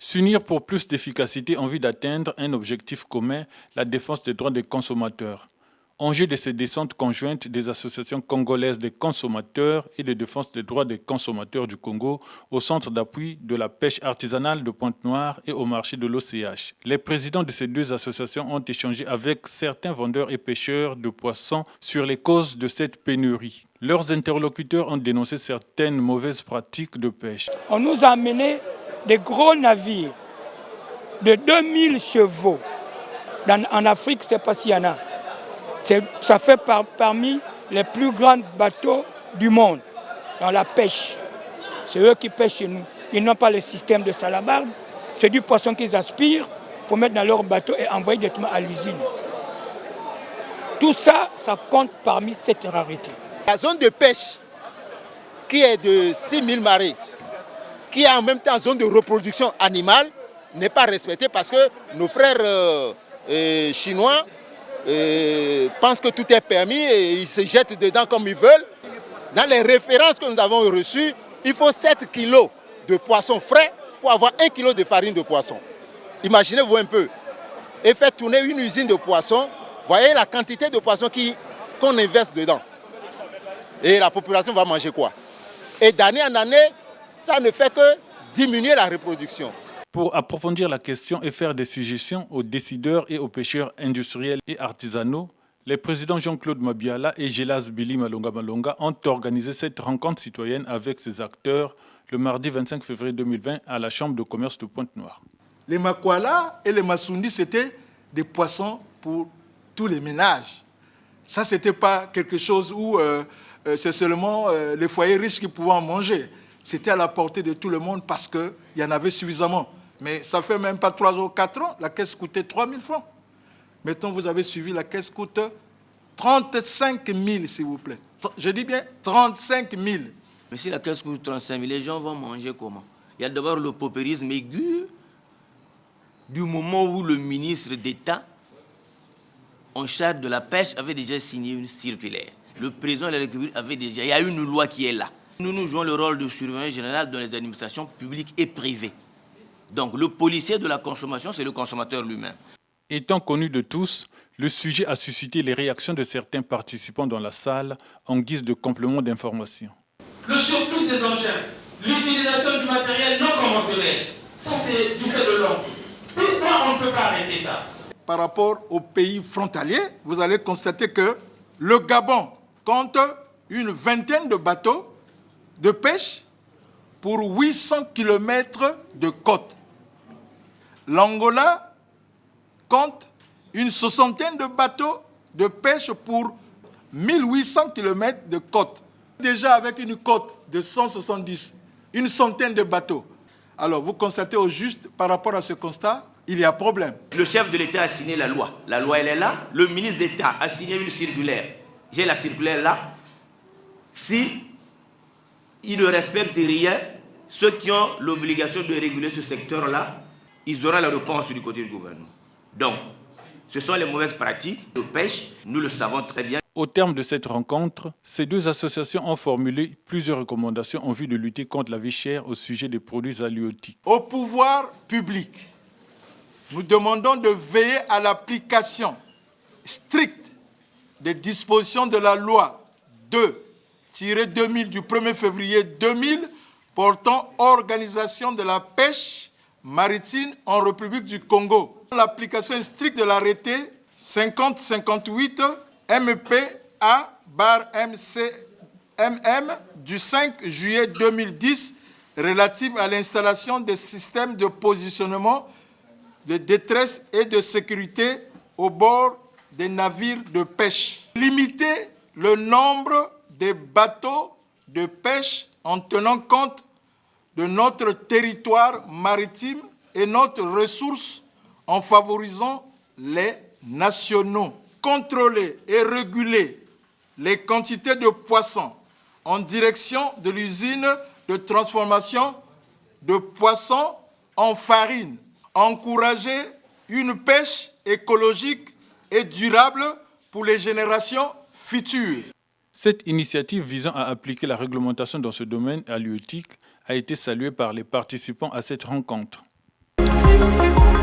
S'unir pour plus d'efficacité en vue d'atteindre un objectif commun, la défense des droits des consommateurs. Enjeu de ces descentes conjointes des associations congolaises des consommateurs et de défense des droits des consommateurs du Congo au centre d'appui de la pêche artisanale de Pointe-Noire et au marché de l'OCH. Les présidents de ces deux associations ont échangé avec certains vendeurs et pêcheurs de poissons sur les causes de cette pénurie. Leurs interlocuteurs ont dénoncé certaines mauvaises pratiques de pêche. On nous a amené des gros navires de 2000 chevaux. En Afrique, je ne sais pas s'il y en a. Ça fait parmi les plus grands bateaux du monde dans la pêche. C'est eux qui pêchent chez nous. Ils n'ont pas le système de salabarde. C'est du poisson qu'ils aspirent pour mettre dans leur bateau et envoyer directement à l'usine. Tout ça, ça compte parmi cette rareté. La zone de pêche, qui est de 6000 marées, qui est en même temps zone de reproduction animale, n'est pas respectée parce que nos frères chinois pensent que tout est permis et ils se jettent dedans comme ils veulent. Dans les références que nous avons reçues, il faut 7 kilos de poissons frais pour avoir 1 kilo de farine de poisson. Imaginez-vous un peu. Et faire tourner une usine de poissons, voyez la quantité de poissons qu'on investe dedans. Et la population va manger quoi? Et d'année en année, ça ne fait que diminuer la reproduction. Pour approfondir la question et faire des suggestions aux décideurs et aux pêcheurs industriels et artisanaux, les présidents Jean-Claude Mabiala et Gélas Billy Malonga Malonga ont organisé cette rencontre citoyenne avec ces acteurs le mardi 25 février 2020 à la Chambre de commerce de Pointe-Noire. Les makwala et les masundi, c'était des poissons pour tous les ménages. Ça, ce n'était pas quelque chose où c'est seulement les foyers riches qui pouvaient en manger. C'était à la portée de tout le monde parce qu'il y en avait suffisamment. Mais ça fait même pas 3 ou 4 ans, la caisse coûtait 3 000 francs. Maintenant, vous avez suivi, la caisse coûte 35 000, s'il vous plaît. Je dis bien 35 000. Mais si la caisse coûte 35 000, les gens vont manger comment? Il y a d'abord le paupérisme aigu du moment où le ministre d'État en charge de la pêche avait déjà signé une circulaire. Le président de la République avait déjà... Il y a une loi qui est là. Nous jouons le rôle de surveillant général dans les administrations publiques et privées. Donc le policier de la consommation, c'est le consommateur lui-même. Étant connu de tous, le sujet a suscité les réactions de certains participants dans la salle en guise de complément d'information. Le surplus des engins, l'utilisation du matériel non conventionnel, ça c'est du fait de l'homme. Pourquoi on ne peut pas arrêter ça? Par rapport aux pays frontaliers, vous allez constater que le Gabon compte une vingtaine de bateaux de pêche pour 800 km de côte. L'Angola compte une soixantaine de bateaux de pêche pour 1800 km de côte. Déjà avec une côte de 170, une centaine de bateaux. Alors vous constatez au juste, par rapport à ce constat, il y a problème. Le chef de l'État a signé la loi. La loi, elle est là. Le ministre d'État a signé une circulaire. J'ai la circulaire là. Si ils ne respectent rien, ceux qui ont l'obligation de réguler ce secteur-là, ils auront la réponse du côté du gouvernement. Donc, ce sont les mauvaises pratiques de pêche, nous le savons très bien. Au terme de cette rencontre, ces deux associations ont formulé plusieurs recommandations en vue de lutter contre la vie chère au sujet des produits halieutiques. Au pouvoir public, nous demandons de veiller à l'application stricte des dispositions de la loi 2-2000 du 1er février 2000 portant organisation de la pêche maritime en République du Congo. L'application stricte de l'arrêté 5058 MPA/MCMM du 5 juillet 2010 relative à l'installation des systèmes de positionnement de détresse et de sécurité au bord des navires de pêche. Limiter le nombre de bateaux de pêche en tenant compte de notre territoire maritime et notre ressource en favorisant les nationaux. Contrôler et réguler les quantités de poissons en direction de l'usine de transformation de poissons en farine. Encourager une pêche écologique et durable pour les générations futures. Cette initiative visant à appliquer la réglementation dans ce domaine halieutique a été saluée par les participants à cette rencontre. Thank you.